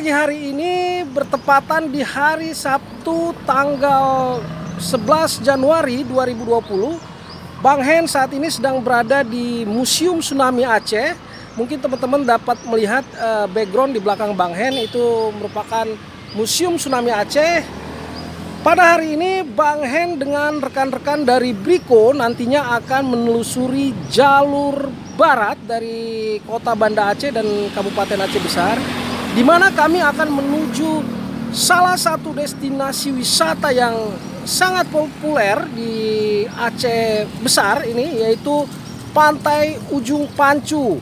pagi hari ini bertepatan di hari Sabtu tanggal 11 Januari 2020. Bang Hen saat ini sedang berada di Museum Tsunami Aceh. Mungkin teman-teman dapat melihat background di belakang Bang Hen itu merupakan Museum Tsunami Aceh. Pada hari ini Bang Hen dengan rekan-rekan dari Briko nantinya akan menelusuri jalur barat dari kota Banda Aceh dan Kabupaten Aceh Besar, di mana kami akan menuju salah satu destinasi wisata yang sangat populer di Aceh Besar ini, yaitu Pantai Ujung Pancu.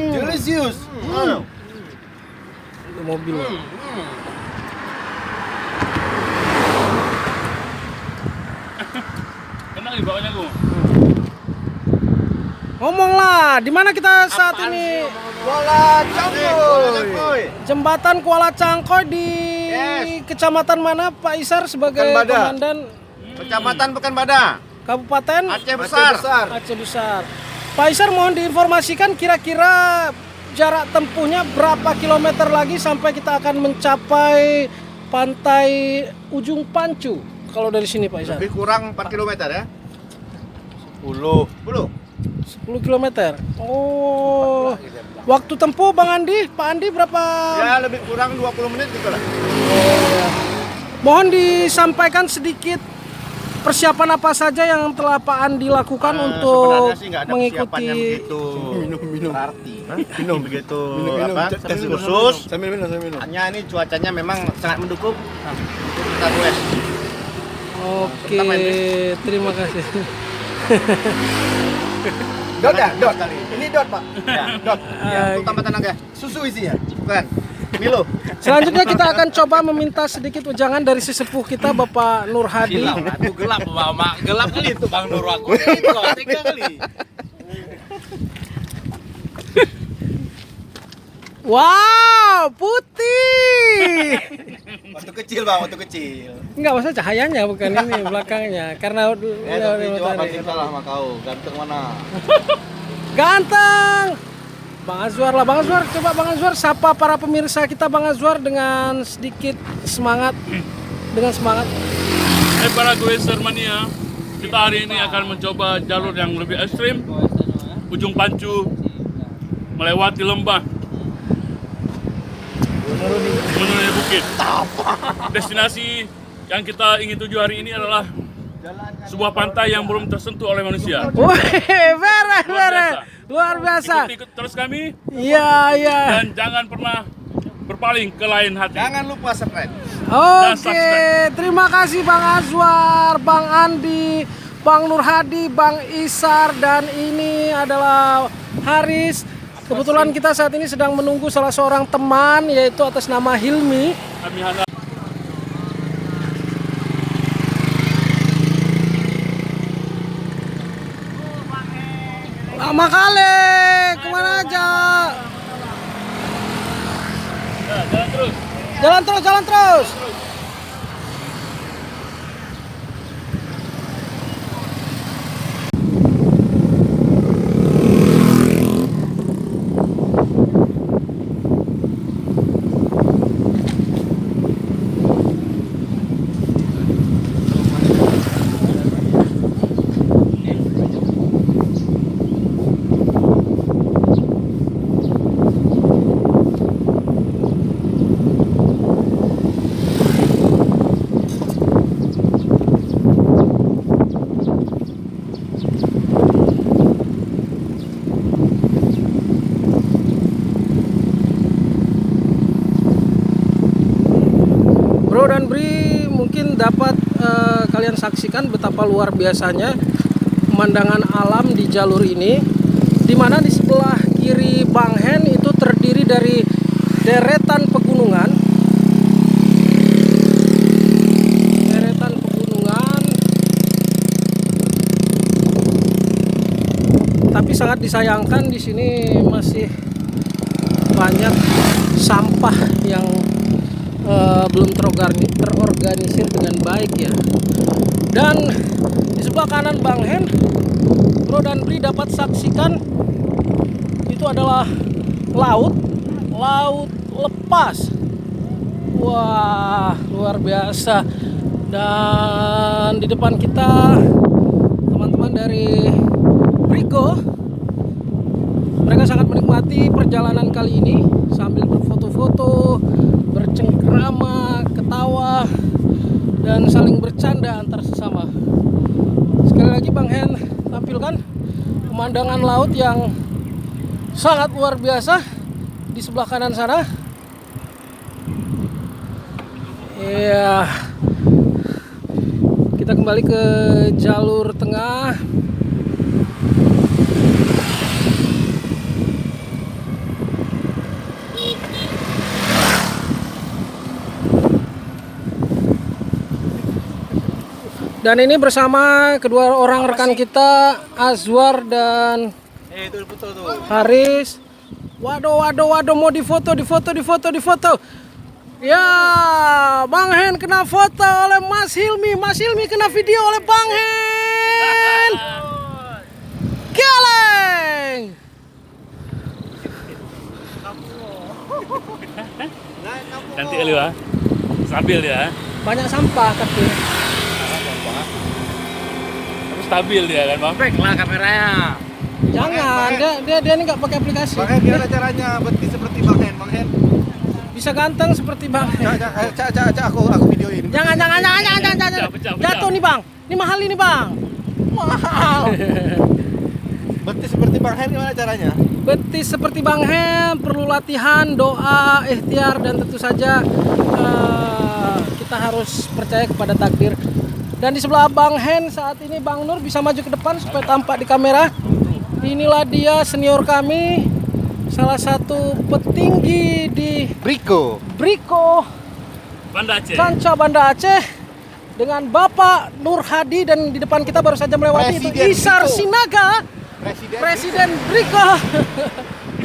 Delicious. Itu mobil. Kena di bawahnya gua. Ngomonglah, di mana kita saat ini? Kuala Cangkoy. Jembatan Kuala Cangkoy di Yes. kecamatan mana Pak Isar sebagai Pekanbadak. komandan Kecamatan Pekanbadak, Kabupaten Aceh Besar. Aceh Besar. Pak Isar mohon diinformasikan kira-kira jarak tempuhnya berapa kilometer lagi sampai kita akan mencapai Pantai Ujung Pancu kalau dari sini Pak Isar? Lebih kurang 4 km ya. 10. 10 km. Oh. Waktu tempuh Bang Andi, Pak Andi berapa? Ya lebih kurang 20 menit gitu lah. Mohon disampaikan sedikit persiapan apa saja yang telah Pak Andi lakukan untuk Sebenarnya sih nggak ada persiapan mengikuti yang begitu minum. berarti. Minum. Begitu Minum. apa? Khusus. Sambil minum. Hanya ini cuacanya memang sangat mendukung. Kita goes. Oke, terima kasih. Dot ya? Dot. Sekali. Ini dot, Pak. Ya, dot. Ya, untuk tambah tenaga. Susu isinya. Bukan. Milo. Selanjutnya kita akan coba meminta sedikit ujangan dari sesepuh kita Bapak Nur Hadi. Aduh gelap Mama, gelap kali itu Bang Nur aku. Itu tiga kali. Wow, putih. Waktu kecil bang, waktu kecil. Enggak, maksudnya cahayanya bukan ini belakangnya. Karena Tapi coba banding salah sama kau. Ganteng mana? ganteng. Bang Azwar lah, Bang Azwar. Coba Bang Azwar sapa para pemirsa kita Bang Azwar dengan sedikit semangat. Dengan semangat. Para Goeser Mania, kita hari ini akan mencoba jalur yang lebih ekstrim, ujung Pancu, melewati lembah, menuju bukit. Destinasi yang kita ingin tuju hari ini adalah sebuah pantai yang belum tersentuh oleh manusia. Wih, luar biasa. Ikut terus kami, Iya. dan jangan pernah berpaling ke lain hati. Jangan lupa subscribe. Oke, terima kasih Bang Azwar, Bang Andi, Bang Nur Hadi, Bang Isar, dan ini adalah Haris. Kebetulan kita saat ini sedang menunggu salah seorang teman, yaitu atas nama Hilmi. Kami harap Lama kali, kemana aja? jalan terus. Jalan terus. Bro dan Bri, mungkin dapat kalian saksikan betapa luar biasanya pemandangan alam di jalur ini, dimana di sebelah kiri Bang Hen itu terdiri dari deretan pegunungan, tapi sangat disayangkan di sini masih banyak sampah yang belum terorganisir dengan baik ya. Dan di sebelah kanan Bang Hen, Bro dan Bri dapat saksikan itu adalah laut lepas. Wah, luar biasa. Dan di depan kita teman-teman dari Briko, mereka sangat menikmati perjalanan kali ini sambil berfoto-foto, bercengkrama, ketawa, dan saling bercanda antar sesama. Sekali lagi Bang Hen tampilkan pemandangan laut yang sangat luar biasa di sebelah kanan sana. Iya. Kita kembali ke jalur tengah. Dan ini bersama kedua orang rekan kita, Azwar dan Itu betul tuh. Haris. Waduh, mau difoto. Ya, Bang Hen kena foto oleh Mas Hilmi. Mas Hilmi kena video oleh Bang Hen. Geleng. Nanti Eli ya. Stabil ya. Banyak sampah tapi. Tapi stabil dia kan, Bang. Baik lah kameranya. Jangan, dia ini nggak pakai aplikasi. Bang Hen, gimana caranya betis seperti Bang Hen? Bang Hen, Bisa ganteng seperti Bang Hen. aku videoin. Jangan. Pecah. Jatuh nih Bang. Ini mahal ini Bang. Mahal. Betis seperti Bang Hen gimana caranya? Betis seperti Bang Hen perlu latihan, doa, ikhtiar, dan tentu saja kita harus percaya kepada takdir. Dan di sebelah Bang Hen saat ini Bang Nur bisa maju ke depan supaya tampak di kamera. Inilah dia senior kami, salah satu petinggi di Briko. Banda Aceh. Sanca Banda Aceh, dengan Bapak Nur Hadi, dan di depan kita baru saja melewati itu Presiden Isar Briko. Sinaga, Presiden Briko.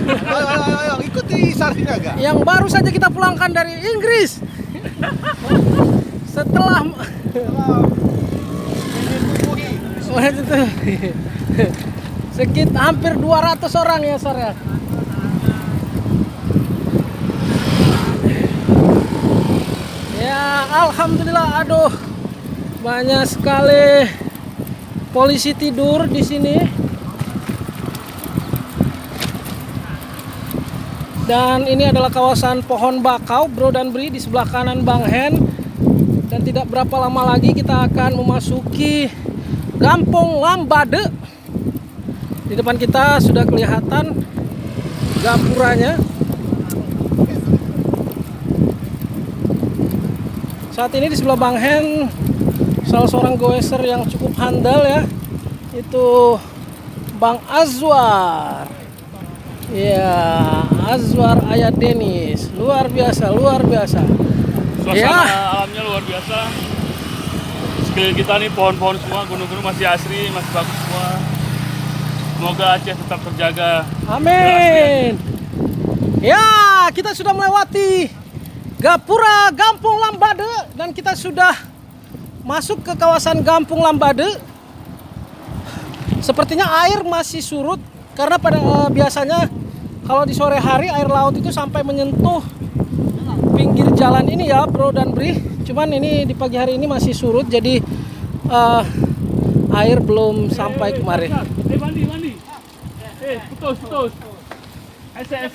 Ayo, ikuti Sarina gak? yang baru saja kita pulangkan dari Inggris. Setelah sekitar hampir 200 orang ya Sar ya. Ya alhamdulillah, aduh banyak sekali polisi tidur di sini. Dan ini adalah kawasan pohon bakau, Bro dan Bri, di sebelah kanan Bang Hen. Dan tidak berapa lama lagi kita akan memasuki Kampung Lambade. Di depan kita sudah kelihatan gapuranya. Saat ini di sebelah Bang Hen salah seorang goeser yang cukup handal ya, itu Bang Azwar. Ya, Azwar Ayat Denis, luar biasa, luar biasa. Suasana Ya. alamnya luar biasa. Sekeliling kita nih pohon-pohon semua, gunung-gunung masih asri, masih bagus semua. Semoga Aceh tetap terjaga. Amin. Ya, kita sudah melewati Gapura Kampung Lambade dan kita sudah masuk ke kawasan Kampung Lambade. Sepertinya air masih surut karena pada biasanya kalau di sore hari air laut itu sampai menyentuh pinggir jalan ini ya, Bro dan Bri. Cuman ini di pagi hari ini masih surut, jadi air belum sampai kemari. Mandi. Putus. Esek.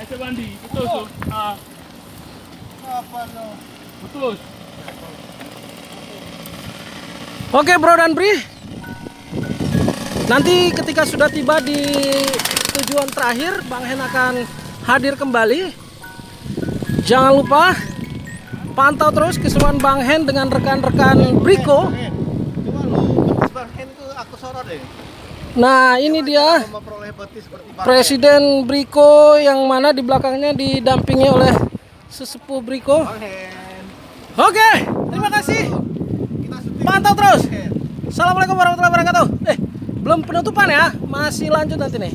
Esek mandi, putus. Putus. Oke Bro dan Bri, nanti ketika sudah tiba di tujuan terakhir, Bang Hen akan hadir kembali. Jangan lupa pantau terus keseruan Bang Hen dengan rekan-rekan Briko. Coba lu betis Bang Hen itu aku sorot deh. Nah ini dia Memperoleh betis seperti Bang Hen. Presiden Briko, yang mana di belakangnya didampingi oleh sesepuh Briko. Bang Hen. Oke, terima kasih. Kita syuting Pantau terus. Bang Hen. Assalamualaikum warahmatullahi wabarakatuh. Belum penutupan ya, masih lanjut nanti nih.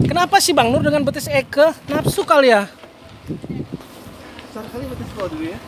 Kenapa sih Bang Nur dengan betis Eke? Nafsu kali ya? Sekali betis kau dulu ya.